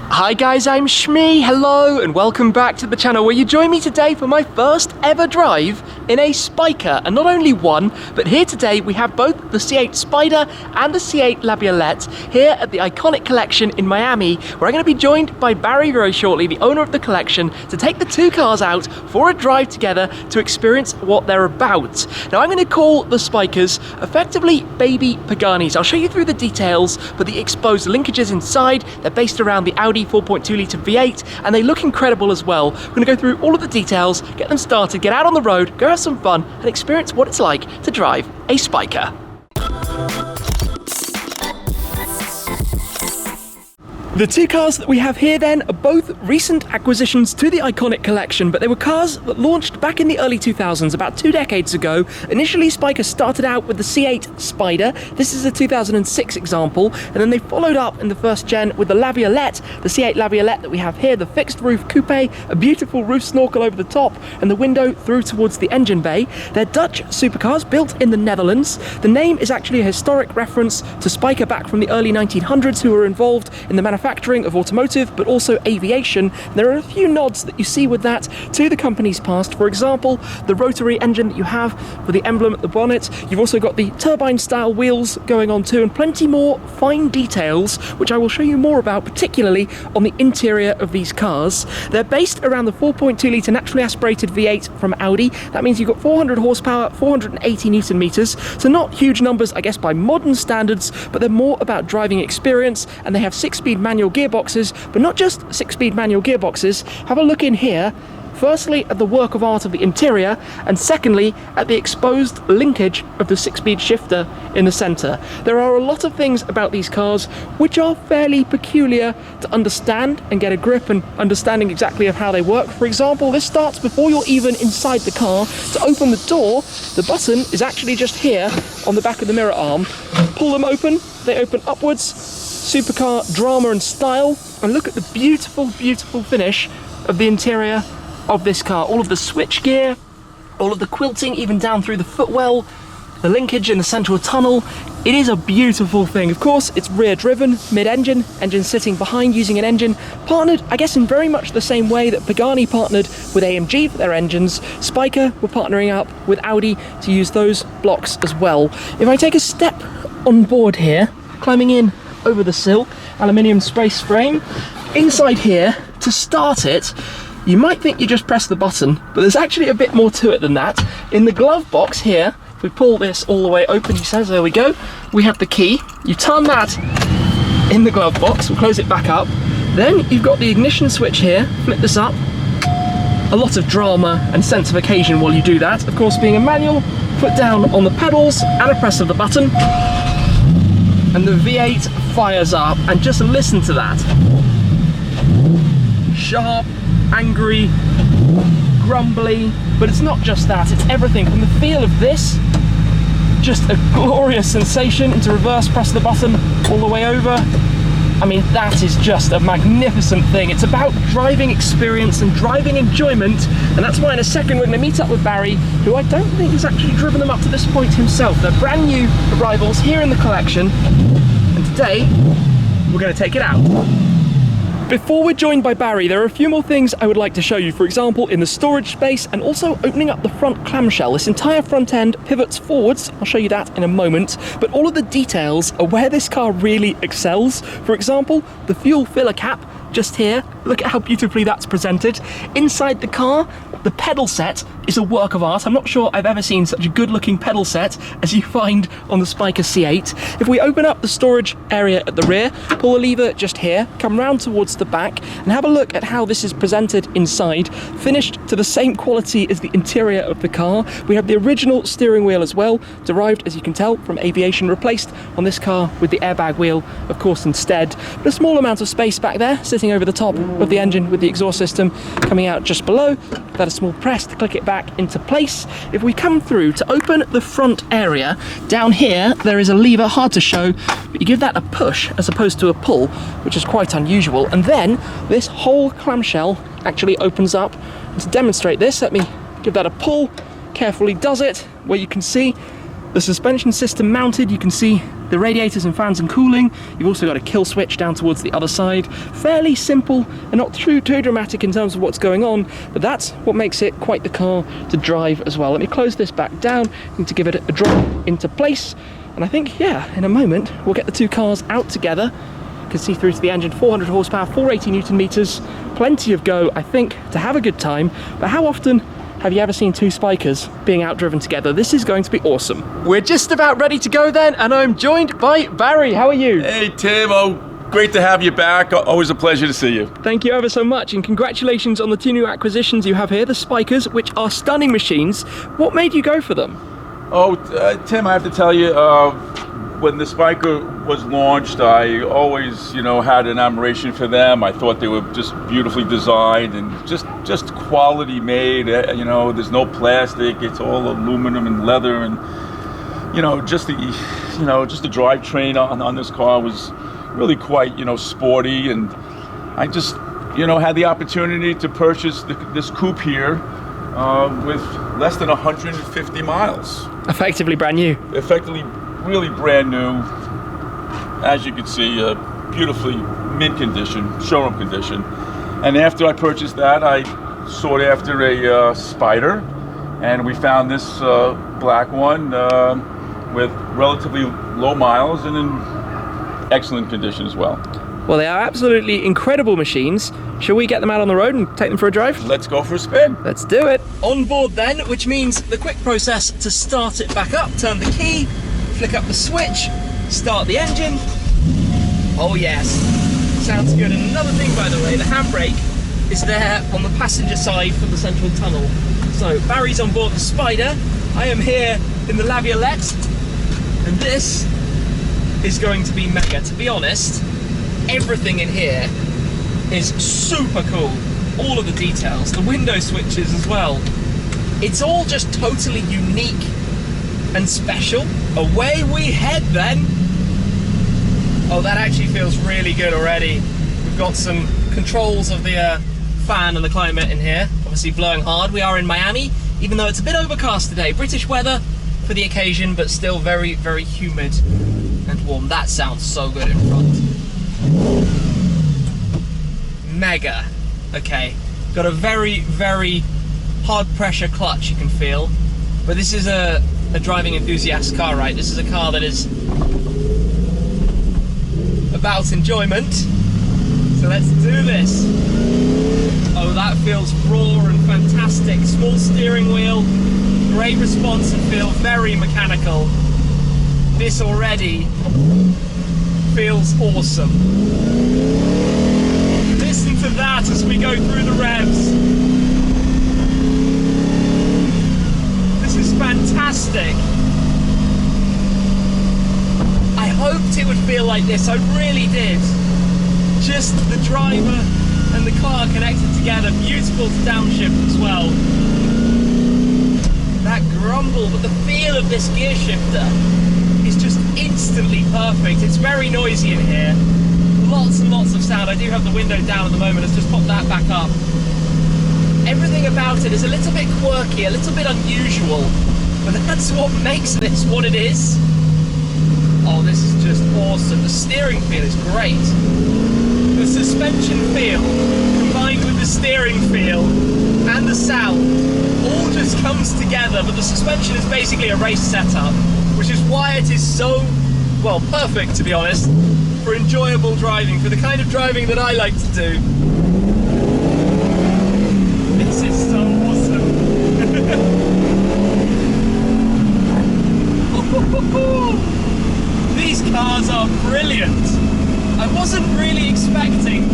Hi guys, I'm Shmee, hello and welcome back to the channel where you join me today for my first ever drive in a Spyker, and not only one, but here today we have both the C8 Spyder and the C8 Laviolette here at the Ikonick collection in Miami, where I'm going to be joined by Barry very shortly, the owner of the collection, to take the two cars out for a drive together to experience what they're about. Now I'm going to call the Spykers effectively baby Paganis. I'll show you through the details, but the exposed linkages inside, they're based around the Audi 4.2 litre V8 and they look incredible as well. We're going to go through all of the details, get them started, get out on the road, go have some fun and experience what it's like to drive a Spyker. The two cars that we have here then are both recent acquisitions to the Ikonick collection, but they were cars that launched back in the early 2000s, about 2 decades ago. Initially, Spyker started out with the C8 Spyder. This is a 2006 example, and then they followed up in the first gen with the Laviolette, the C8 Laviolette that we have here, the fixed roof coupe, a beautiful roof snorkel over the top, and the window through towards the engine bay. They're Dutch supercars built in the Netherlands. The name is actually a historic reference to Spyker back from the early 1900s, who were involved in the manufacturing of automotive, but also aviation. There are a few nods that you see with that to the company's past. For example, the rotary engine that you have for the emblem at the bonnet. You've also got the turbine style wheels going on too, and plenty more fine details, which I will show you more about, particularly on the interior of these cars. They're based around the 4.2 litre naturally aspirated V8 from Audi. That means you've got 400 horsepower, 480 Newton meters. So not huge numbers, I guess, by modern standards, but they're more about driving experience, and they have 6-speed manual gearboxes, but not just 6-speed manual gearboxes. Have a look in here. Firstly, at the work of art of the interior, and secondly, at the exposed linkage of the 6-speed shifter in the centre. There are a lot of things about these cars which are fairly peculiar to understand and get a grip and understanding exactly of how they work. For example, this starts before you're even inside the car. To open the door, the button is actually just here on the back of the mirror arm. Pull them open, they open upwards. Supercar drama and style, and look at the beautiful, beautiful finish of the interior of this car. All of the switchgear, all of the quilting, even down through the footwell, the linkage in the central tunnel. It is a beautiful thing. Of course, it's rear driven, mid-engine, engine sitting behind, using an engine partnered, I guess, in very much the same way that Pagani partnered with AMG for their engines. Spyker were partnering up with Audi to use those blocks as well. If I take a step on board here, climbing in over the sill, aluminium space frame. Inside here, to start it, you might think you just press the button, but there's actually a bit more to it than that. In the glove box here, if we pull this all the way open, he says, there we go, we have the key. You turn that in the glove box, we'll close it back up. Then you've got the ignition switch here, flip this up. A lot of drama and sense of occasion while you do that. Of course, being a manual, foot down on the pedals and a press of the button. And the V8 fires up, and just listen to that. Sharp, angry, grumbly, but it's not just that, it's everything. From the feel of this, just a glorious sensation. Into reverse, press the button all the way over. I mean, that is just a magnificent thing. It's about driving experience and driving enjoyment, and that's why in a second we're going to meet up with Barry, who I don't think has actually driven them up to this point himself. They're brand new arrivals here in the collection, and today we're going to take it out. Before we're joined by Barry, there are a few more things I would like to show you. For example, in the storage space, and also opening up the front clamshell. This entire front end pivots forwards. I'll show you that in a moment. But all of the details are where this car really excels. For example, the fuel filler cap just here. Look at how beautifully that's presented. Inside the car, the pedal set is a work of art. I'm not sure I've ever seen such a good looking pedal set as you find on the Spyker C8. If we open up the storage area at the rear, pull the lever just here, come round towards the back and have a look at how this is presented inside. Finished to the same quality as the interior of the car. We have the original steering wheel as well, derived, as you can tell, from aviation, replaced on this car with the airbag wheel, of course, instead. But a small amount of space back there, sitting over the top of the engine with the exhaust system coming out just below. That a small press to click it back into place. If we come through to open the front area, down here there is a lever, hard to show, but you give that a push as opposed to a pull, which is quite unusual. And then this whole clamshell actually opens up. And to demonstrate this, let me give that a pull. Carefully does it, where you can see The suspension system mounted, you can see the radiators and fans and cooling. You've also got a kill switch down towards the other side. Fairly simple and not too dramatic in terms of what's going on, but that's what makes it quite the car to drive as well. Let me close this back down. Need to give it a drop into place. And I think, yeah, in a moment, we'll get the two cars out together. You can see through to the engine, 400 horsepower, 480 Newton meters. Plenty of go, I think, to have a good time. But how often have you ever seen two Spykers being outdriven together? This is going to be awesome. We're just about ready to go then, and I'm joined by Barry. How are you? Hey, Tim. Oh, great to have you back. Always a pleasure to see you. Thank you ever so much, and congratulations on the two new acquisitions you have here, the Spykers, which are stunning machines. What made you go for them? Oh, Tim, I have to tell you, when the Spyker was launched, I always, had an admiration for them. I thought they were just beautifully designed and just quality made. There's no plastic. It's all aluminum and leather, and just the drivetrain on this car was really quite sporty. And I just had the opportunity to purchase this coupe here with less than 150 miles. Effectively brand new. Effectively. Really brand new, as you can see, beautifully mint condition, showroom condition. And after I purchased that, I sought after a Spyder, and we found this black one with relatively low miles and in excellent condition as well. Well, they are absolutely incredible machines. Shall we get them out on the road and take them for a drive? Let's go for a spin. Let's do it. On board then, which means the quick process to start it back up. Turn the key, flick up the switch, start the engine. Oh yes, sounds good. And another thing, by the way, the handbrake is there on the passenger side for the central tunnel. So Barry's on board the Spyder. I am here in the Laviolette, and this is going to be mega. To be honest, everything in here is super cool. All of the details, the window switches as well. It's all just totally unique and special. Away we head then. Oh, that actually feels really good already. We've got some controls of the fan and the climate in here, obviously blowing hard. We are in Miami, even though it's a bit overcast today. British weather for the occasion, but still very, very humid and warm. That sounds so good in front. Mega. Okay, got a very, very hard pressure clutch you can feel, but this is a driving enthusiast car, right? This is a car that is about enjoyment. So let's do this. Oh, that feels raw and fantastic. Small steering wheel, great response and feel, very mechanical. This already feels awesome. Listen to that as we go through the revs. This is fantastic. I hoped it would feel like this, I really did. Just the driver and the car connected together, beautiful to downshift as well. That grumble, but the feel of this gear shifter is just instantly perfect. It's very noisy in here, lots and lots of sound. I do have the window down at the moment, let's just pop that back up. Everything about it is a little bit quirky, a little bit unusual, but that's what makes this what it is. Oh, this is just awesome. The steering feel is great. The suspension feel, combined with the steering feel and the sound, all just comes together, but the suspension is basically a race setup, which is why it is so, well, perfect, to be honest, for enjoyable driving, for the kind of driving that I like to do. This is so awesome. These cars are brilliant. I wasn't really expecting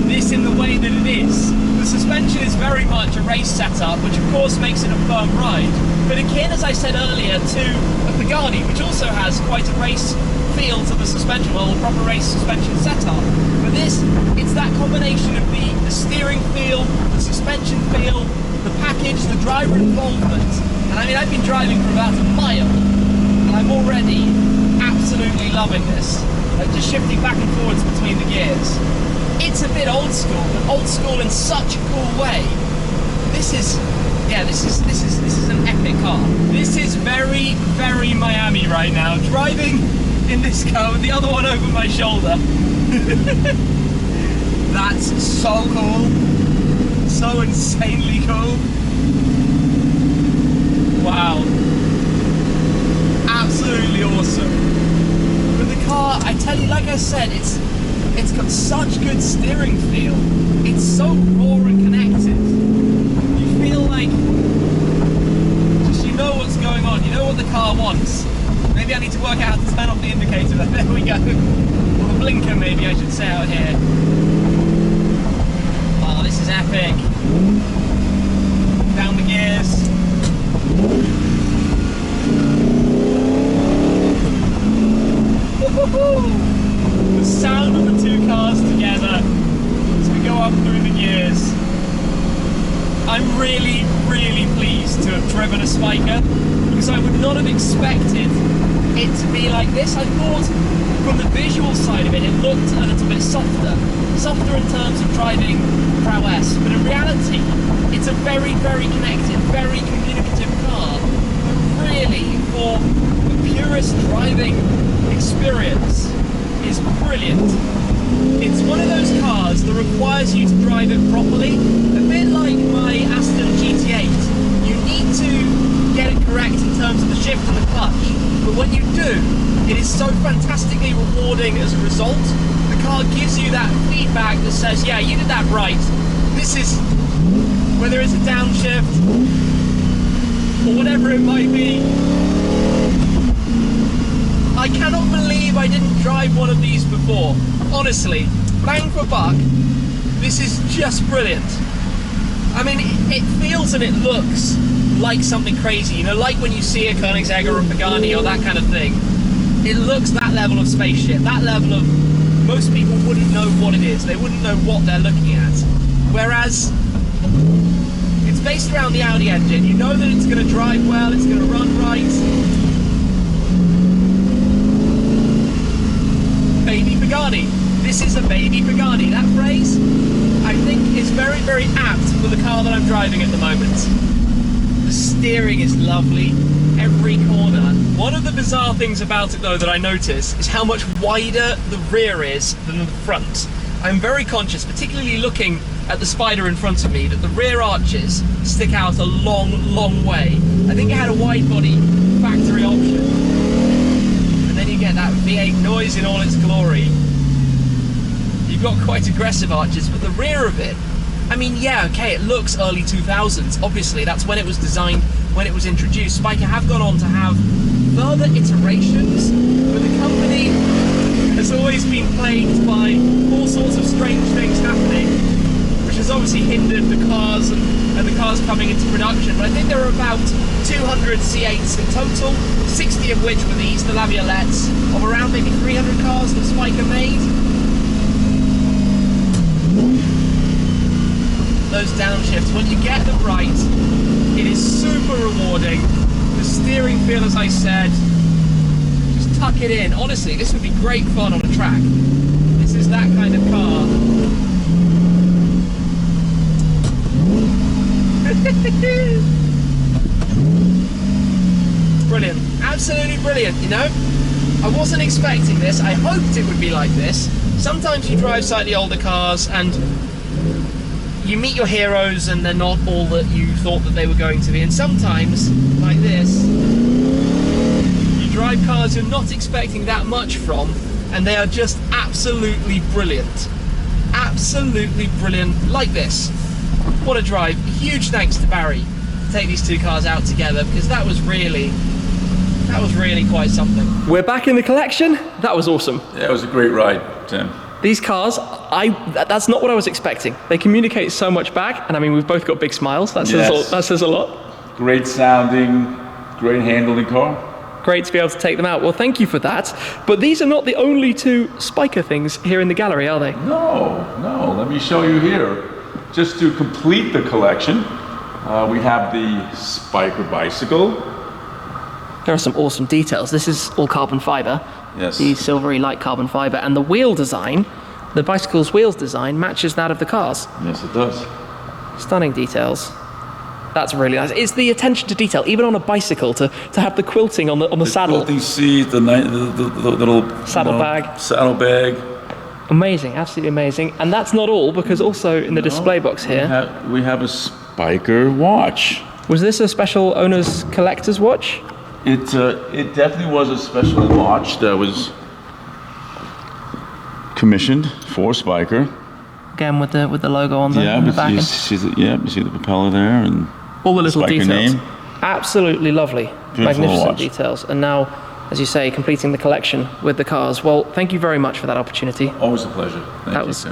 this in the way that it is. The suspension is very much a race setup, which of course makes it a firm ride, but akin, as I said earlier, to a Pagani, which also has quite a race feel to the suspension, well, a proper race suspension setup. But this, it's that combination of the steering feel, the suspension feel, the package, the driver involvement. And I mean, I've been driving for about a mile, and I'm already absolutely loving this. Like just shifting back and forwards between the gears. It's a bit old school, but old school in such a cool way. This is Yeah, this is an epic car. This is very, very Miami right now. Driving in this car with the other one over my shoulder. That's so cool. So insanely cool. Wow. Absolutely awesome. But the car, I tell you, like I said, it's got such good steering feel. It's so raw and connected. You feel like just you know what's going on. You know what the car wants. Maybe I need to work out how to turn off the indicator. There we go. Or the blinker, maybe I should say out here. Oh, this is epic. Down the gears. The sound of the two cars together as we go up through the gears. I'm really, really pleased to have driven a Spyker because I would not have expected it to be like this. I thought from the visual side of it, it looked a little bit softer in terms of driving prowess, but in reality, it's a very, very connected, very communicative car. But really, for the purest driving experience, is brilliant. It's one of those cars that requires you to drive it properly, a bit like my Aston GT8. You need to get it correct in terms of the shift and the clutch, but when you do, it is so fantastically rewarding as a result. The car gives you that feedback that says, yeah, you did that right. This is, whether it's a downshift or whatever it might be. I cannot believe I didn't drive one of these before. Honestly, bang for buck, this is just brilliant. I mean, it feels and it looks like something crazy, you know, like when you see a Koenigsegg or a Pagani or that kind of thing. It looks that level of spaceship, that level of, most people wouldn't know what it is, they wouldn't know what they're looking at. Whereas, it's based around the Audi engine, you know that it's going to drive well, it's going to run right. Baby Pagani. This is a baby Pagani. That phrase, I think, is very, very apt for the car that I'm driving at the moment. The steering is lovely, every corner. One of the bizarre things about it, though, that I notice is how much wider the rear is than the front. I'm very conscious, particularly looking at the Spyder in front of me, that the rear arches stick out a long, long way. I think it had a wide body factory option. Then you get that V8 noise in all its glory. You've got quite aggressive arches, but the rear of it, I mean, yeah, okay, it looks early 2000s. Obviously, that's when it was designed, when it was introduced. Spyker have gone on to have further iterations, but the company has always been plagued by all sorts of strange things happening, which has obviously hindered the cars and the cars coming into production. But I think there are about 200 C8s in total, 60 of which were these, the Laviolettes, of around maybe 300 cars that Spyker made. Those downshifts, when you get them right, it is super rewarding. The steering feel, as I said, just tuck it in. Honestly, this would be great fun on a track. This is that kind of car. Brilliant, absolutely brilliant, you know? I wasn't expecting this, I hoped it would be like this. Sometimes you drive slightly older cars and you meet your heroes and they're not all that you thought that they were going to be, and sometimes, like this, you drive cars you're not expecting that much from and they are just absolutely brilliant. Absolutely brilliant, like this. What a drive. Huge thanks to Barry to take these two cars out together, because that was really quite something. We're back in the collection. That was awesome. Yeah, it was a great ride, Tim. These cars, that's not what I was expecting. They communicate so much back, and I mean, we've both got big smiles. That says a lot. Great sounding, great handling car. Great to be able to take them out. Well, thank you for that. But these are not the only two Spyker things here in the gallery, are they? No. Let me show you here. Just to complete the collection, we have the Spyker bicycle. There are some awesome details. This is all carbon fiber. Yes. The silvery light carbon fiber, and the wheel design, the bicycle's wheels design, matches that of the cars. Yes, it does. Stunning details. That's really nice. It's the attention to detail, even on a bicycle, to have the quilting on the saddle. Quilting seat, the little saddle bag. Amazing, absolutely amazing. And that's not all, because also in the display box here, we have a Spyker watch. Was this a special owner's collector's watch? It definitely was a special watch that was commissioned for Spyker. Again with the logo on the back. You see the propeller there and all the little Spyker details. Name. Absolutely lovely, Beautiful magnificent watch. details. And now, as you say, completing the collection with the cars. Well, thank you very much for that opportunity. Always a pleasure. That was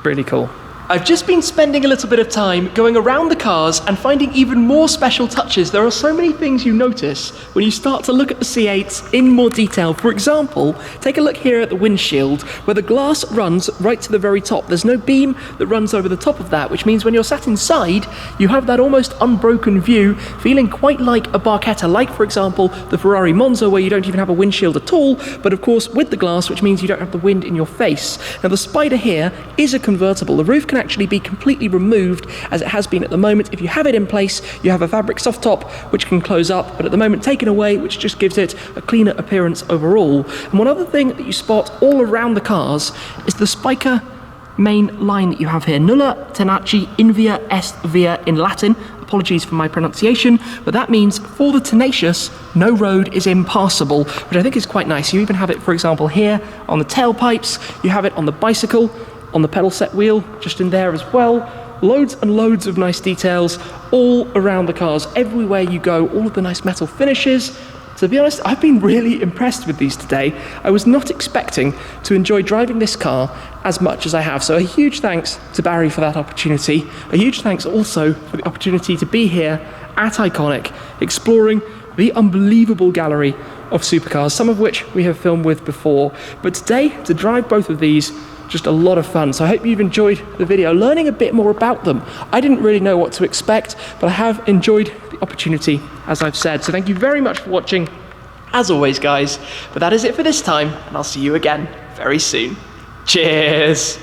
really cool. I've just been spending a little bit of time going around the cars and finding even more special touches. There are so many things you notice when you start to look at the C8s in more detail. For example, take a look here at the windshield, where the glass runs right to the very top. There's no beam that runs over the top of that, which means when you're sat inside, you have that almost unbroken view, feeling quite like a Barchetta, like, for example, the Ferrari Monza, where you don't even have a windshield at all, but of course with the glass, which means you don't have the wind in your face. Now the Spyder here is a convertible. The roof can actually be completely removed, as it has been at the moment. If you have it in place, you have a fabric soft top which can close up, but at the moment taken away, which just gives it a cleaner appearance overall. And one other thing that you spot all around the cars is the Spyker main line that you have here. Nulla tenaci in via est via in Latin. Apologies for my pronunciation, but that means for the tenacious, no road is impassable, which I think is quite nice. You even have it, for example, here on the tailpipes, you have it on the bicycle, on the pedal set wheel, just in there as well. Loads and loads of nice details all around the cars. Everywhere you go, all of the nice metal finishes. To be honest, I've been really impressed with these today. I was not expecting to enjoy driving this car as much as I have. So a huge thanks to Barry for that opportunity. A huge thanks also for the opportunity to be here at Ikonick, exploring the unbelievable gallery of supercars, some of which we have filmed with before. But today, to drive both of these, just a lot of fun. So I hope you've enjoyed the video, learning a bit more about them. I didn't really know what to expect, but I have enjoyed the opportunity, as I've said. So thank you very much for watching, as always, guys. But that is it for this time, and I'll see you again very soon. Cheers!